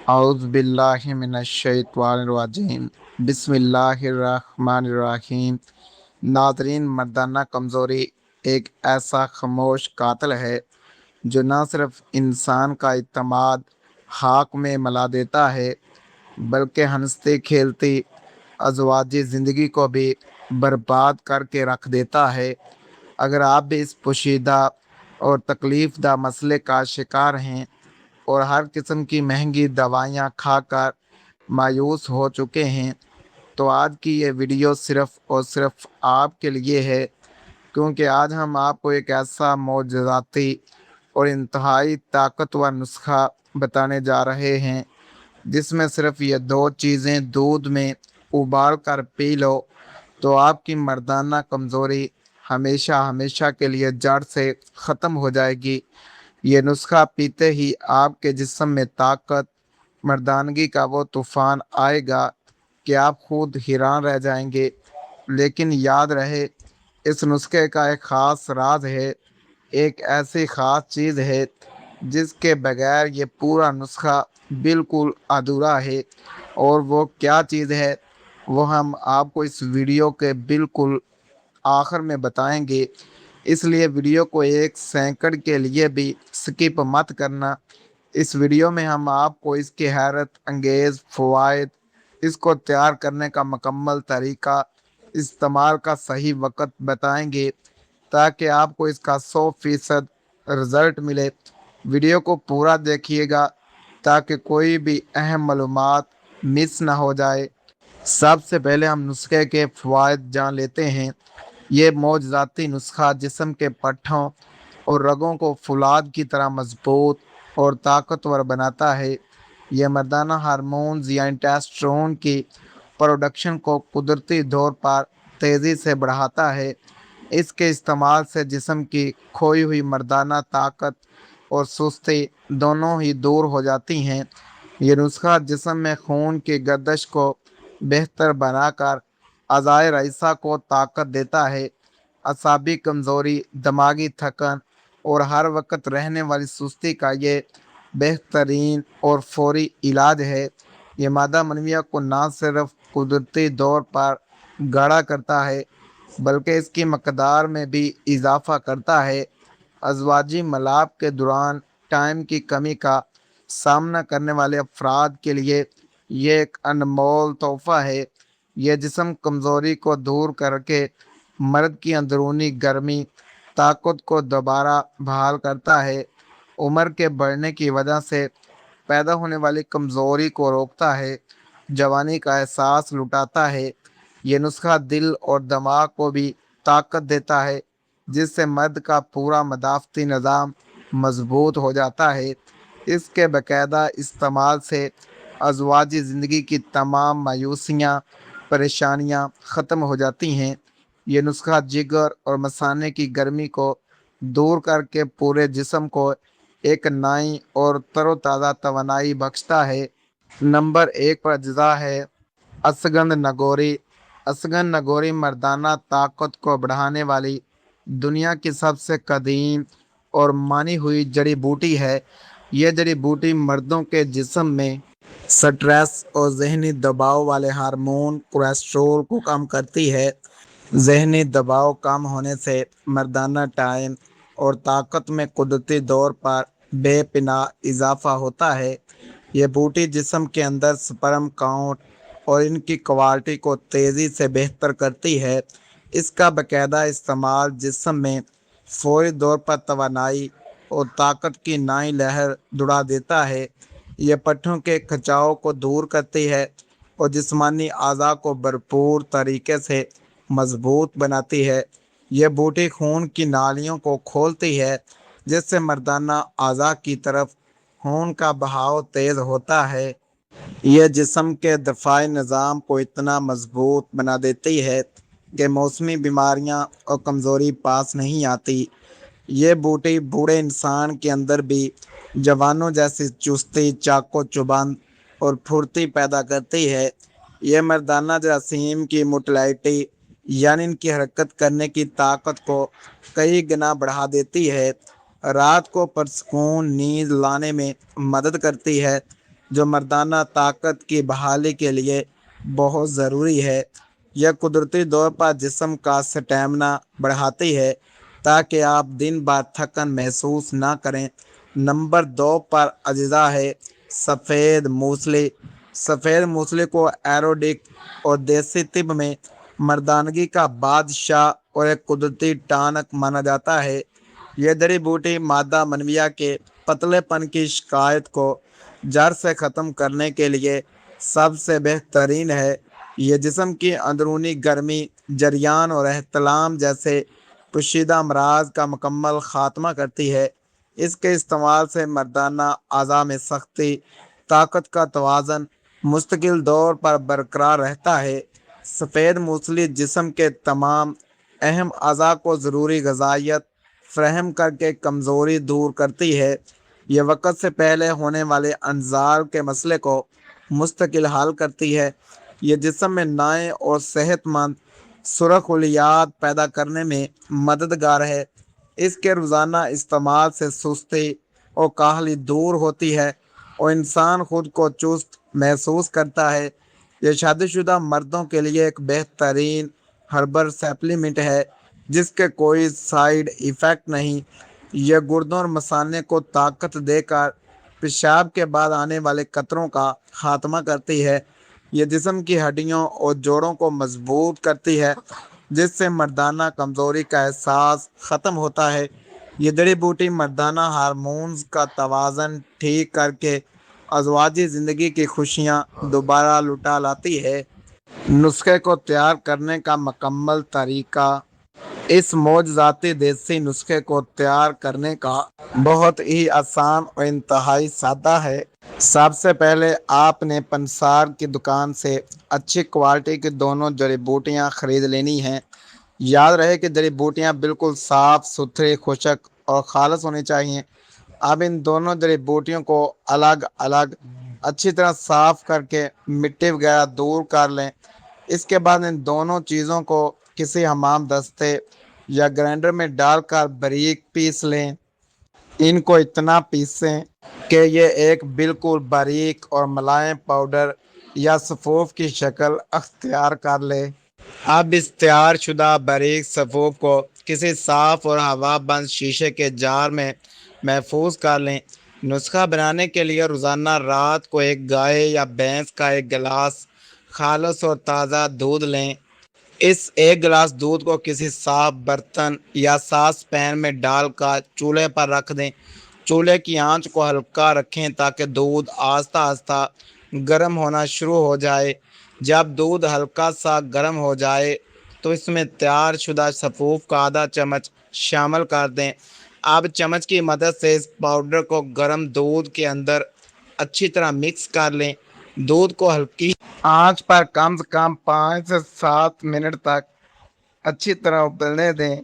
اعوذ باللہ من الشیطان الرجیم بسم اللہ الرحمن الرحیم۔ ناظرین، مردانہ کمزوری ایک ایسا خاموش قاتل ہے جو نہ صرف انسان کا اعتماد خاک میں ملا دیتا ہے بلکہ ہنستی کھیلتی ازواجی زندگی کو بھی برباد کر کے رکھ دیتا ہے۔ اگر آپ بھی اس پوشیدہ اور تکلیف دہ مسئلے کا شکار ہیں اور ہر قسم کی مہنگی دوائیاں کھا کر مایوس ہو چکے ہیں، تو آج کی یہ ویڈیو صرف اور صرف آپ کے لیے ہے، کیونکہ آج ہم آپ کو ایک ایسا معجزاتی اور انتہائی طاقتور نسخہ بتانے جا رہے ہیں جس میں صرف یہ دو چیزیں دودھ میں ابال کر پی لو تو آپ کی مردانہ کمزوری ہمیشہ ہمیشہ کے لیے جڑ سے ختم ہو جائے گی۔ یہ نسخہ پیتے ہی آپ کے جسم میں طاقت، مردانگی کا وہ طوفان آئے گا کہ آپ خود حیران رہ جائیں گے۔ لیکن یاد رہے، اس نسخے کا ایک خاص راز ہے، ایک ایسی خاص چیز ہے جس کے بغیر یہ پورا نسخہ بالکل ادھورا ہے۔ اور وہ کیا چیز ہے، وہ ہم آپ کو اس ویڈیو کے بالکل آخر میں بتائیں گے، اس لیے ویڈیو کو ایک سیکنڈ کے لیے بھی سکپ مت کرنا۔ اس ویڈیو میں ہم آپ کو اس کے حیرت انگیز فوائد، اس کو تیار کرنے کا مکمل طریقہ، استعمال کا صحیح وقت بتائیں گے تاکہ آپ کو اس کا 100% رزلٹ ملے۔ ویڈیو کو پورا دیکھیے گا تاکہ کوئی بھی اہم معلومات مس نہ ہو جائے۔ سب سے پہلے ہم نسخے کے فوائد جان لیتے ہیں۔ یہ معجزاتی نسخہ جسم کے پٹھوں اور رگوں کو فولاد کی طرح مضبوط اور طاقتور بناتا ہے۔ یہ مردانہ ہارمونز یعنی ٹیسٹوسٹیرون کی پروڈکشن کو قدرتی طور پر تیزی سے بڑھاتا ہے۔ اس کے استعمال سے جسم کی کھوئی ہوئی مردانہ طاقت اور سستی دونوں ہی دور ہو جاتی ہیں۔ یہ نسخہ جسم میں خون کی گردش کو بہتر بنا کر اعضائے رئیسہ کو طاقت دیتا ہے۔ اعصابی کمزوری، دماغی تھکن اور ہر وقت رہنے والی سستی کا یہ بہترین اور فوری علاج ہے۔ یہ مادہ منویہ کو نہ صرف قدرتی طور پر گاڑھا کرتا ہے بلکہ اس کی مقدار میں بھی اضافہ کرتا ہے۔ ازواجی ملاپ کے دوران ٹائم کی کمی کا سامنا کرنے والے افراد کے لیے یہ ایک انمول تحفہ ہے۔ یہ جسم کمزوری کو دور کر کے مرد کی اندرونی گرمی، طاقت کو دوبارہ بحال کرتا ہے۔ عمر کے بڑھنے کی وجہ سے پیدا ہونے والی کمزوری کو روکتا ہے، جوانی کا احساس لٹاتا ہے۔ یہ نسخہ دل اور دماغ کو بھی طاقت دیتا ہے، جس سے مرد کا پورا مدافعتی نظام مضبوط ہو جاتا ہے۔ اس کے باقاعدہ استعمال سے ازواجی زندگی کی تمام مایوسیاں، پریشانیاں ختم ہو جاتی ہیں۔ یہ نسخہ جگر اور مثانے کی گرمی کو دور کر کے پورے جسم کو ایک نئی اور تر و تازہ توانائی بخشتا ہے۔ نمبر 1 پر اجزاء ہے اشگند نگوری۔ اشگند نگوری مردانہ طاقت کو بڑھانے والی دنیا کی سب سے قدیم اور مانی ہوئی جڑی بوٹی ہے۔ یہ جڑی بوٹی مردوں کے جسم میں سٹریس اور ذہنی دباؤ والے ہارمون کولیسٹرول کو کم کرتی ہے۔ ذہنی دباؤ کم ہونے سے مردانہ ٹائم اور طاقت میں قدرتی طور پر بے پناہ اضافہ ہوتا ہے۔ یہ بوٹی جسم کے اندر سپرم کاؤنٹ اور ان کی کوالٹی کو تیزی سے بہتر کرتی ہے۔ اس کا باقاعدہ استعمال جسم میں فوری طور پر توانائی اور طاقت کی نئی لہر دوڑا دیتا ہے۔ یہ پٹھوں کے کھچاؤ کو دور کرتی ہے اور جسمانی اعضاء کو بھرپور طریقے سے مضبوط بناتی ہے۔ یہ بوٹی خون کی نالیوں کو کھولتی ہے، جس سے مردانہ اعضاء کی طرف خون کا بہاؤ تیز ہوتا ہے۔ یہ جسم کے دفاعی نظام کو اتنا مضبوط بنا دیتی ہے کہ موسمی بیماریاں اور کمزوری پاس نہیں آتی۔ یہ بوٹی بوڑھے انسان کے اندر بھی جوانوں جیسی چستی، چاق و چوبند اور پھرتی پیدا کرتی ہے۔ یہ مردانہ جراثیم کی موٹیلٹی یعنی ان کی حرکت کرنے کی طاقت کو کئی گنا بڑھا دیتی ہے۔ رات کو پرسکون نیند لانے میں مدد کرتی ہے، جو مردانہ طاقت کی بحالی کے لیے بہت ضروری ہے۔ یہ قدرتی طور پر جسم کا سٹیمنا بڑھاتی ہے تاکہ آپ دن بھر تھکن محسوس نہ کریں۔ نمبر 2 پر اجزا ہے سفید موسلی۔ سفید موسلی کو آیورویدک اور دیسی طب میں مردانگی کا بادشاہ اور ایک قدرتی ٹانک مانا جاتا ہے۔ یہ جڑی بوٹی مادہ منویہ کے پتلے پن کی شکایت کو جڑ سے ختم کرنے کے لیے سب سے بہترین ہے۔ یہ جسم کی اندرونی گرمی، جریان اور احتلام جیسے پوشیدہ امراض کا مکمل خاتمہ کرتی ہے۔ اس کے استعمال سے مردانہ اعضاء میں سختی، طاقت کا توازن مستقل طور پر برقرار رہتا ہے۔ سفید موسلی جسم کے تمام اہم اعضاء کو ضروری غذائیت فراہم کر کے کمزوری دور کرتی ہے۔ یہ وقت سے پہلے ہونے والے انزال کے مسئلے کو مستقل حل کرتی ہے۔ یہ جسم میں نئے اور صحت مند سرخ خلیات پیدا کرنے میں مددگار ہے۔ اس کے روزانہ استعمال سے سستی اور کاہلی دور ہوتی ہے اور انسان خود کو چست محسوس کرتا ہے۔ یہ شادی شدہ مردوں کے لیے ایک بہترین ہربل سپلیمنٹ ہے جس کے کوئی سائیڈ ایفیکٹ نہیں۔ یہ گردوں اور مثانے کو طاقت دے کر پیشاب کے بعد آنے والے قطروں کا خاتمہ کرتی ہے۔ یہ جسم کی ہڈیوں اور جوڑوں کو مضبوط کرتی ہے جس سے مردانہ کمزوری کا احساس ختم ہوتا ہے۔ یہ جڑی بوٹی مردانہ ہارمونز کا توازن ٹھیک کر کے ازواجی زندگی کی خوشیاں دوبارہ لوٹا لاتی ہے۔ نسخے کو تیار کرنے کا مکمل طریقہ۔ اس معجزاتی دیسی نسخے کو تیار کرنے کا بہت ہی آسان اور انتہائی سادہ ہے۔ سب سے پہلے آپ نے پنسار کی دکان سے اچھی کوالٹی کی دونوں جڑی بوٹیاں خرید لینی ہیں۔ یاد رہے کہ جڑی بوٹیاں بالکل صاف ستھری، خشک اور خالص ہونی چاہیے۔ اب ان دونوں جڑی بوٹیوں کو الگ الگ اچھی طرح صاف کر کے مٹی وغیرہ دور کر لیں۔ اس کے بعد ان دونوں چیزوں کو کسی حمام دستے یا گرائنڈر میں ڈال کر باریک پیس لیں۔ ان کو اتنا پیسیں کہ یہ ایک بالکل باریک اور ملائم پاؤڈر یا صفوف کی شکل اختیار کر لے۔ اب اس تیار شدہ باریک صفوف کو کسی صاف اور ہوا بند شیشے کے جار میں محفوظ کر لیں۔ نسخہ بنانے کے لیے روزانہ رات کو ایک گائے یا بھینس کا ایک گلاس خالص اور تازہ دودھ لیں۔ اس ایک گلاس دودھ کو کسی صاف برتن یا ساس پین میں ڈال کر چولہے پر رکھ دیں۔ چولہے کی آنچ کو ہلکا رکھیں تاکہ دودھ آہستہ آہستہ گرم ہونا شروع ہو جائے۔ جب دودھ ہلکا سا گرم ہو جائے تو اس میں تیار شدہ صفوف کا آدھا چمچ شامل کر دیں۔ اب چمچ کی مدد سے اس پاؤڈر کو گرم دودھ کے اندر اچھی طرح مکس کر لیں۔ دودھ کو ہلکی آنچ پر کم سے کم 5 سے 7 منٹ تک اچھی طرح ابلنے دیں۔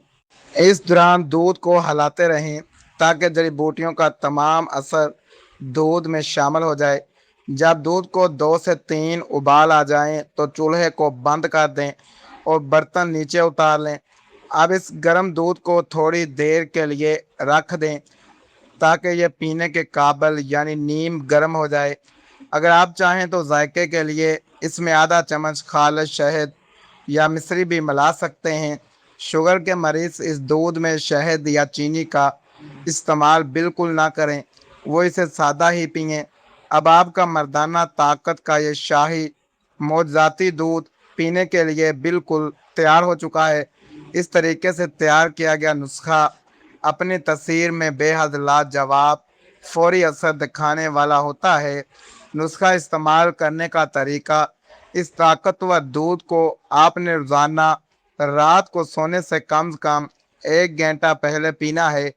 اس دوران دودھ کو ہلاتے رہیں تاکہ جڑی بوٹیوں کا تمام اثر دودھ میں شامل ہو جائے۔ جب دودھ کو 2 سے 3 ابال آ جائیں تو چولہے کو بند کر دیں اور برتن نیچے اتار لیں۔ اب اس گرم دودھ کو تھوڑی دیر کے لیے رکھ دیں تاکہ یہ پینے کے قابل یعنی نیم گرم ہو جائے۔ اگر آپ چاہیں تو ذائقے کے لیے اس میں آدھا چمچ خالص شہد یا مصری بھی ملا سکتے ہیں۔ شوگر کے مریض اس دودھ میں شہد یا چینی کا استعمال بالکل نہ کریں، وہ اسے سادہ ہی پئیں۔ اب آپ کا مردانہ طاقت کا یہ شاہی معجزاتی دودھ پینے کے لیے بالکل تیار ہو چکا ہے۔ اس طریقے سے تیار کیا گیا نسخہ اپنی تاثیر میں بے حد لاجواب، فوری اثر دکھانے والا ہوتا ہے۔ نسخہ استعمال کرنے کا طریقہ: اس طاقتور دودھ کو آپ نے روزانہ رات کو سونے سے کم 1 گھنٹہ پہلے پینا ہے۔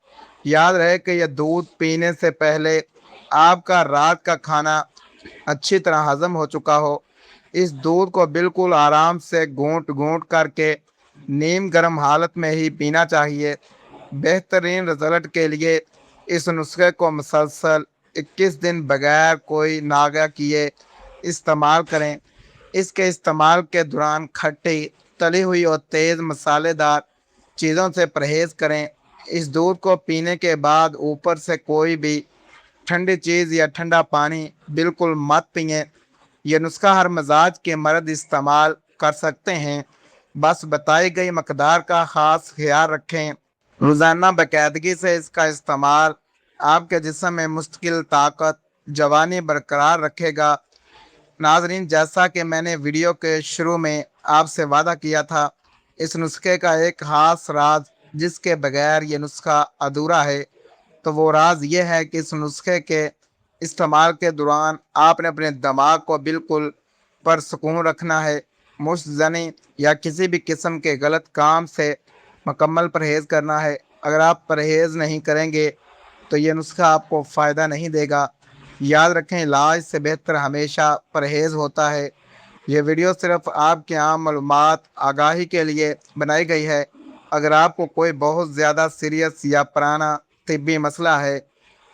یاد رہے کہ یہ دودھ پینے سے پہلے آپ کا رات کا کھانا اچھی طرح ہضم ہو چکا ہو۔ اس دودھ کو بالکل آرام سے گھونٹ گھونٹ کر کے نیم گرم حالت میں ہی پینا چاہیے۔ بہترین رزلٹ کے لیے اس نسخے کو مسلسل 21 دن بغیر کوئی ناغہ کیے استعمال کریں۔ اس کے استعمال کے دوران کھٹی، تلی ہوئی اور تیز مسالے دار چیزوں سے پرہیز کریں۔ اس دودھ کو پینے کے بعد اوپر سے کوئی بھی ٹھنڈی چیز یا ٹھنڈا پانی بالکل مت پئیں۔ یہ نسخہ ہر مزاج کے مرد استعمال کر سکتے ہیں، بس بتائی گئی مقدار کا خاص خیال رکھیں۔ روزانہ باقاعدگی سے اس کا استعمال آپ کے جسم میں مستقل طاقت، جوانی برقرار رکھے گا۔ ناظرین، جیسا کہ میں نے ویڈیو کے شروع میں آپ سے وعدہ کیا تھا، اس نسخے کا ایک خاص راز جس کے بغیر یہ نسخہ ادھورا ہے، تو وہ راز یہ ہے کہ اس نسخے کے استعمال کے دوران آپ نے اپنے دماغ کو بالکل پرسکون رکھنا ہے۔ مشت زنی یا کسی بھی قسم کے غلط کام سے مکمل پرہیز کرنا ہے۔ اگر آپ پرہیز نہیں کریں گے تو یہ نسخہ آپ کو فائدہ نہیں دے گا۔ یاد رکھیں، علاج سے بہتر ہمیشہ پرہیز ہوتا ہے۔ یہ ویڈیو صرف آپ کی عام معلومات آگاہی کے لیے بنائی گئی ہے۔ اگر آپ کو کوئی بہت زیادہ سیریس یا پرانا طبی مسئلہ ہے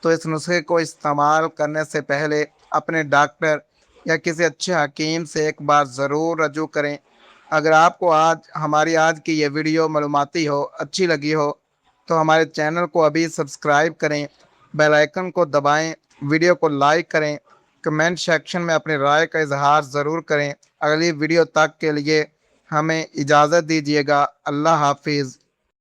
تو اس نسخے کو استعمال کرنے سے پہلے اپنے ڈاکٹر یا کسی اچھے حکیم سے ایک بار ضرور رجوع کریں۔ اگر آپ کو ہماری آج کی یہ ویڈیو معلوماتی ہو، اچھی لگی ہو، تو ہمارے چینل کو ابھی سبسکرائب کریں، بیل آئیکن کو دبائیں، ویڈیو کو لائک کریں، کمنٹ سیکشن میں اپنی رائے کا اظہار ضرور کریں۔ اگلی ویڈیو تک کے لیے ہمیں اجازت دیجیے گا۔ اللہ حافظ۔